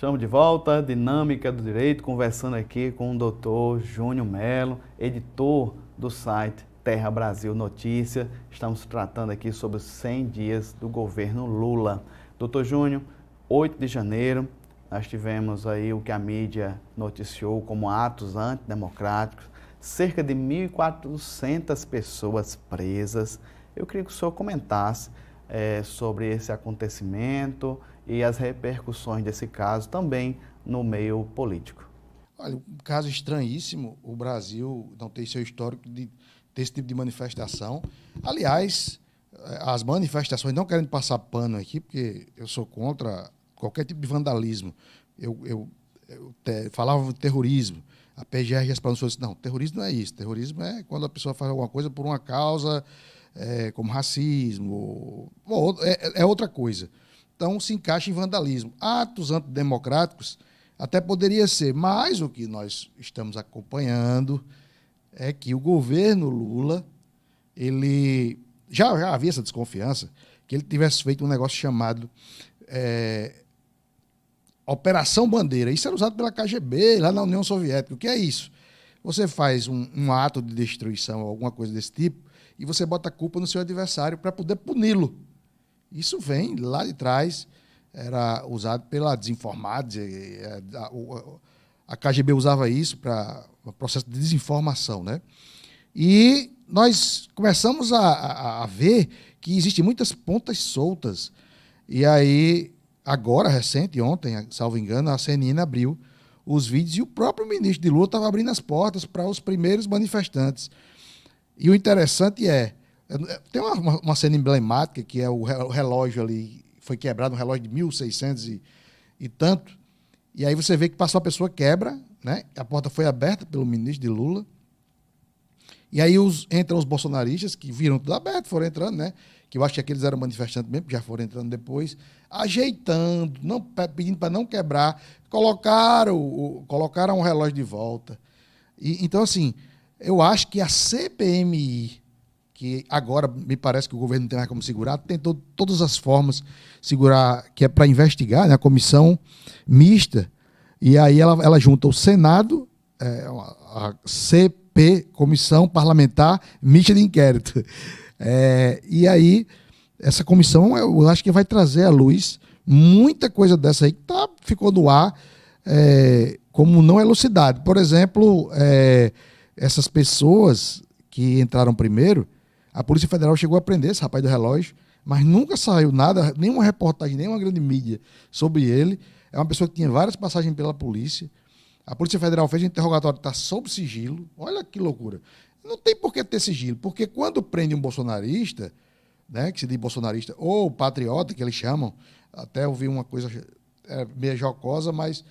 Estamos de volta, Dinâmica do Direito, conversando aqui com o Dr. Júnior Melo, editor do site Terra Brasil Notícia. Estamos tratando aqui sobre os 100 dias do governo Lula. Dr. Júnior, 8 de janeiro, nós tivemos aí o que a mídia noticiou como atos antidemocráticos, cerca de 1.400 pessoas presas. Eu queria que o senhor comentasse sobre esse acontecimento e as repercussões desse caso também no meio político. Olha, um caso estranhíssimo, o Brasil não tem seu histórico de ter esse tipo de manifestação. Aliás, as manifestações, não querendo passar pano aqui, porque eu sou contra qualquer tipo de vandalismo. Eu falava de terrorismo. A PGR respondeu assim, não, terrorismo não é isso. Terrorismo é quando a pessoa faz alguma coisa por uma causa, como racismo, é outra coisa. Então, se encaixa em vandalismo. Atos antidemocráticos até poderia ser, mas o que nós estamos acompanhando é que o governo Lula, ele já havia essa desconfiança, que ele tivesse feito um negócio chamado Operação Bandeira. Isso era usado pela KGB, lá na União Soviética. O que é isso? Você faz um ato de destruição, alguma coisa desse tipo, e você bota a culpa no seu adversário para poder puni-lo. Isso vem lá de trás, era usado pela desinformada, a KGB usava isso para o processo de desinformação, né? E nós começamos a ver que existem muitas pontas soltas. E aí, agora, recente, ontem, salvo engano, a CNN abriu os vídeos e o próprio ministro de Lula estava abrindo as portas para os primeiros manifestantes. E o interessante tem uma cena emblemática, que é o relógio ali, foi quebrado, um relógio de 1600 e tanto, e aí você vê que passou a pessoa, quebra, né? A porta foi aberta pelo ministro de Lula, e aí entram os bolsonaristas, que viram tudo aberto, foram entrando, né? Que eu acho que aqueles eram manifestantes mesmo, que já foram entrando depois, ajeitando, pedindo para não quebrar, colocaram o relógio de volta. Então, assim, eu acho que a CPMI, que agora me parece que o governo não tem mais como segurar, tentou todas as formas segurar, que é para investigar, né, a comissão mista, e aí ela junta o Senado, a CP, Comissão Parlamentar Mista de Inquérito. E aí, essa comissão, eu acho que vai trazer à luz muita coisa dessa aí que ficou no ar, como não elucidado. Por exemplo, essas pessoas que entraram primeiro, a Polícia Federal chegou a prender esse rapaz do relógio, mas nunca saiu nada, nenhuma reportagem, nenhuma grande mídia sobre ele. É uma pessoa que tinha várias passagens pela polícia. A Polícia Federal fez um interrogatório, está sob sigilo. Olha que loucura. Não tem por que ter sigilo, porque quando prende um bolsonarista, né, que se diz bolsonarista, ou patriota, que eles chamam, até ouvi uma coisa meio jocosa, mas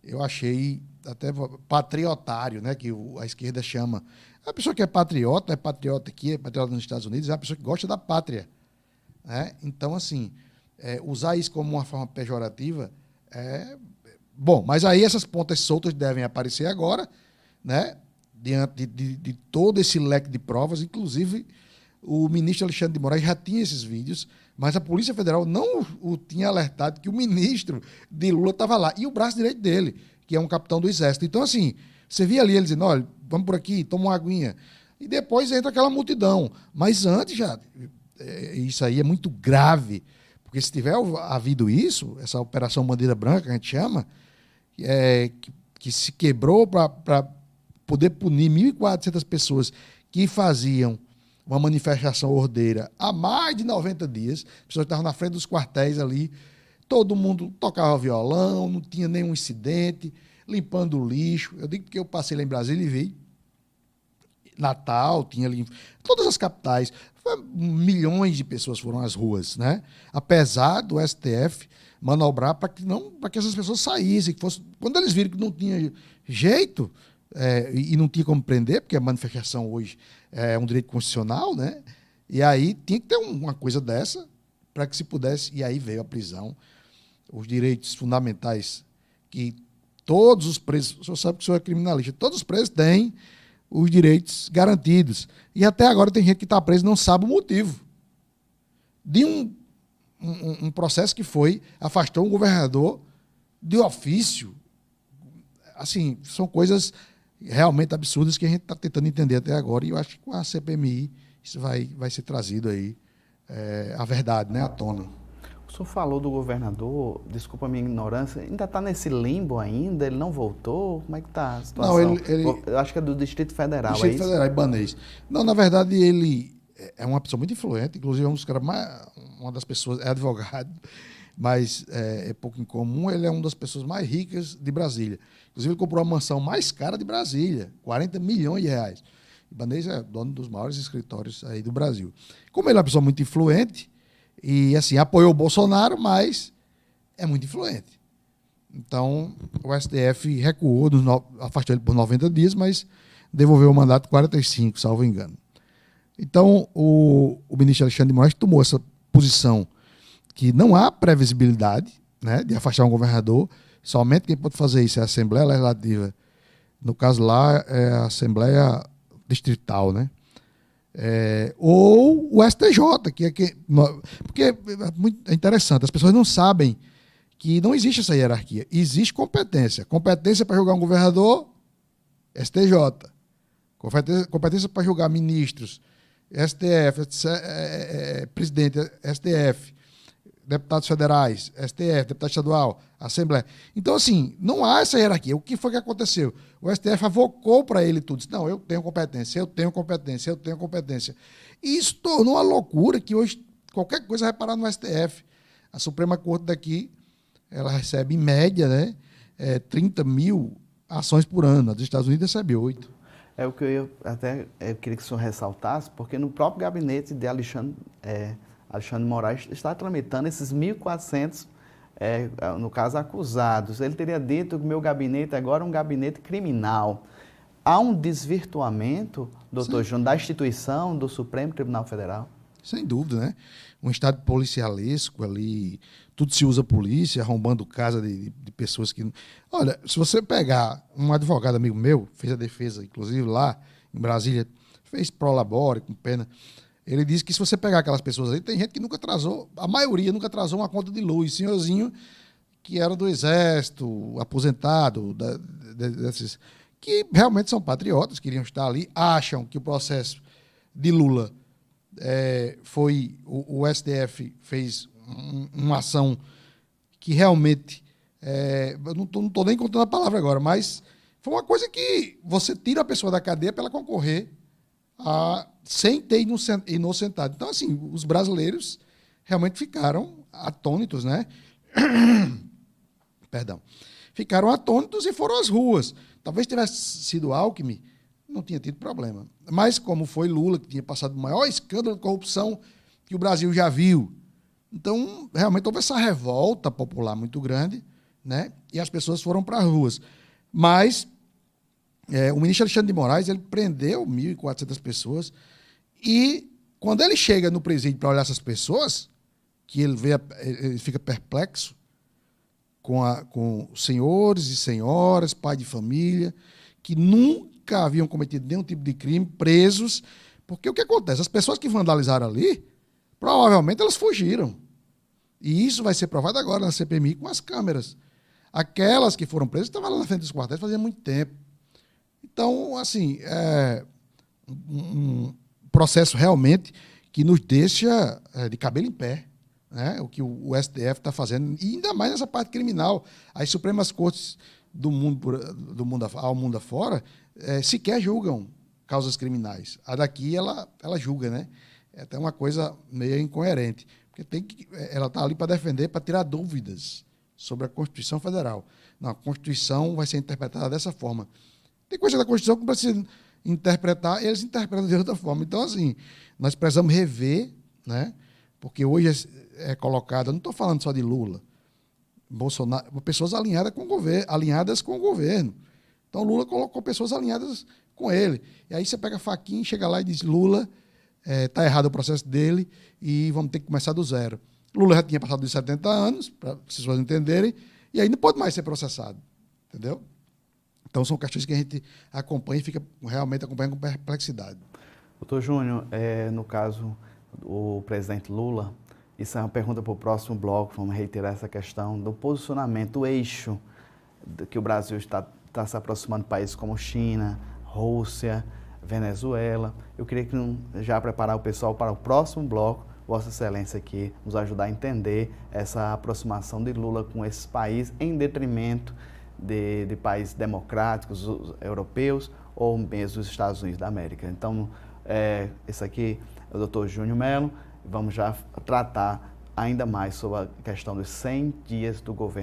eu achei até patriotário, né, que a esquerda chama. A pessoa que é patriota aqui, é patriota nos Estados Unidos, é uma pessoa que gosta da pátria, né? Então, assim, usar isso como uma forma pejorativa bom, mas aí essas pontas soltas devem aparecer agora, né? Diante de todo esse leque de provas. Inclusive, o ministro Alexandre de Moraes já tinha esses vídeos, mas a Polícia Federal não o tinha alertado que o ministro de Lula estava lá, e o braço direito dele, que é um capitão do Exército. Então, assim, você via ali ele dizendo, olha, vamos por aqui, toma uma aguinha. E depois entra aquela multidão. Mas antes já, isso aí é muito grave, porque se tiver havido isso, essa Operação Bandeira Branca, que a gente chama, que se quebrou para poder punir 1.400 pessoas que faziam uma manifestação ordeira há mais de 90 dias, as pessoas estavam na frente dos quartéis ali, todo mundo tocava violão, não tinha nenhum incidente, limpando o lixo. Eu digo porque eu passei lá em Brasília e vi. Natal, tinha ali, todas as capitais, milhões de pessoas foram às ruas, né? Apesar do STF manobrar para que essas pessoas saíssem, quando eles viram que não tinha jeito, e não tinha como prender, porque a manifestação hoje é um direito constitucional, né? E aí tinha que ter uma coisa dessa para que se pudesse, e aí veio a prisão, os direitos fundamentais que todos os presos, o senhor sabe que o senhor é criminalista, todos os presos têm os direitos garantidos. E até agora tem gente que está preso e não sabe o motivo de um processo que afastou um governador de ofício, assim, são coisas realmente absurdas que a gente está tentando entender até agora, e eu acho que com a CPMI isso vai ser trazido aí, a verdade, né, à tona. O senhor falou do governador, desculpa a minha ignorância, ainda está nesse limbo ainda? Ele não voltou? Como é que está a situação? Não, ele Eu acho que é do Distrito Federal, Distrito Federal, Ibanez. Não, na verdade, ele é uma pessoa muito influente, inclusive é um dos caras mais, uma das pessoas, é advogado, mas é pouco incomum, ele é uma das pessoas mais ricas de Brasília. Inclusive, ele comprou a mansão mais cara de Brasília, 40 milhões de reais. Ibanez é dono dos maiores escritórios aí do Brasil. Como ele é uma pessoa muito influente, e assim, apoiou o Bolsonaro, mas é muito influente. Então, o STF recuou, afastou ele por 90 dias, mas devolveu o mandato 45, salvo engano. Então, o ministro Alexandre de Moraes tomou essa posição que não há previsibilidade, né, de afastar um governador, somente quem pode fazer isso é a Assembleia Legislativa. No caso lá, é a Assembleia Distrital, né? Ou o STJ, porque é interessante, as pessoas não sabem que não existe essa hierarquia. Existe competência. Competência para julgar um governador, STJ. Competência para julgar ministros, STF, presidente, STF, deputados federais, STF, deputado estadual, Assembleia. Então, assim, não há essa hierarquia. O que foi que aconteceu? O STF avocou para ele tudo. Disse, não, eu tenho competência, eu tenho competência, eu tenho competência. E isso tornou uma loucura que hoje qualquer coisa vai parar no STF. A Suprema Corte daqui, ela recebe, em média, né, 30 mil ações por ano. A dos Estados Unidos recebe 8. É o que eu queria que o senhor ressaltasse, porque no próprio gabinete de Alexandre Moraes está tramitando esses 1.400, no caso, acusados. Ele teria dito que o meu gabinete agora é um gabinete criminal. Há um desvirtuamento, doutor Júnior, da instituição do Supremo Tribunal Federal? Sem dúvida, né? Um estado policialesco ali, tudo se usa polícia, arrombando casa de pessoas que... Olha, se você pegar um advogado amigo meu, fez a defesa, inclusive lá em Brasília, fez pro labore, com pena, ele disse que se você pegar aquelas pessoas ali, tem gente que nunca atrasou, a maioria nunca atrasou uma conta de luz, senhorzinho que era do Exército, aposentado, desses, que realmente são patriotas, queriam estar ali, acham que o processo de Lula foi o STF fez uma ação que realmente eu não estou nem contando a palavra agora, mas foi uma coisa que você tira a pessoa da cadeia para ela concorrer sem ter inocentado. Então, assim, os brasileiros realmente ficaram atônitos, né? Perdão. Ficaram atônitos e foram às ruas. Talvez tivesse sido Alckmin, não tinha tido problema. Mas como foi Lula, que tinha passado o maior escândalo de corrupção que o Brasil já viu. Então, realmente houve essa revolta popular muito grande, né? E as pessoas foram para as ruas. Mas o ministro Alexandre de Moraes, ele prendeu 1.400 pessoas e quando ele chega no presídio para olhar essas pessoas, que ele fica perplexo com senhores e senhoras, pai de família, que nunca haviam cometido nenhum tipo de crime, presos, porque o que acontece? As pessoas que vandalizaram ali, provavelmente elas fugiram. E isso vai ser provado agora na CPMI com as câmeras. Aquelas que foram presas estavam lá na frente dos quartéis fazia muito tempo. Então, assim, um processo realmente que nos deixa de cabelo em pé, né? O que o STF está fazendo, e ainda mais nessa parte criminal. As Supremas Cortes do mundo afora sequer julgam causas criminais. A daqui, ela julga, né? É até uma coisa meio incoerente, porque ela está ali para defender, para tirar dúvidas sobre a Constituição Federal. Não, a Constituição vai ser interpretada dessa forma. Tem coisa da Constituição que precisa interpretar, e eles interpretam de outra forma. Então, assim, nós precisamos rever, né? Porque hoje é colocado, eu não estou falando só de Lula, Bolsonaro, pessoas alinhadas com o governo. Então, Lula colocou pessoas alinhadas com ele. E aí você pega a faquinha, chega lá e diz, Lula, está errado o processo dele e vamos ter que começar do zero. Lula já tinha passado dos 70 anos, para as pessoas entenderem, e aí não pode mais ser processado. Entendeu? Então, são questões que a gente acompanha e fica realmente acompanhando com perplexidade. Doutor Júnior, no caso, o presidente Lula, Isso é uma pergunta para o próximo bloco, vamos reiterar essa questão do posicionamento, o eixo que o Brasil está se aproximando de países como China, Rússia, Venezuela. Eu queria já preparar o pessoal para o próximo bloco, Vossa Excelência aqui nos ajudar a entender essa aproximação de Lula com esses países em detrimento de países democráticos, europeus ou mesmo os Estados Unidos da América. Então, esse aqui é o Dr. Júnior Melo. Vamos já tratar ainda mais sobre a questão dos 100 dias do governo.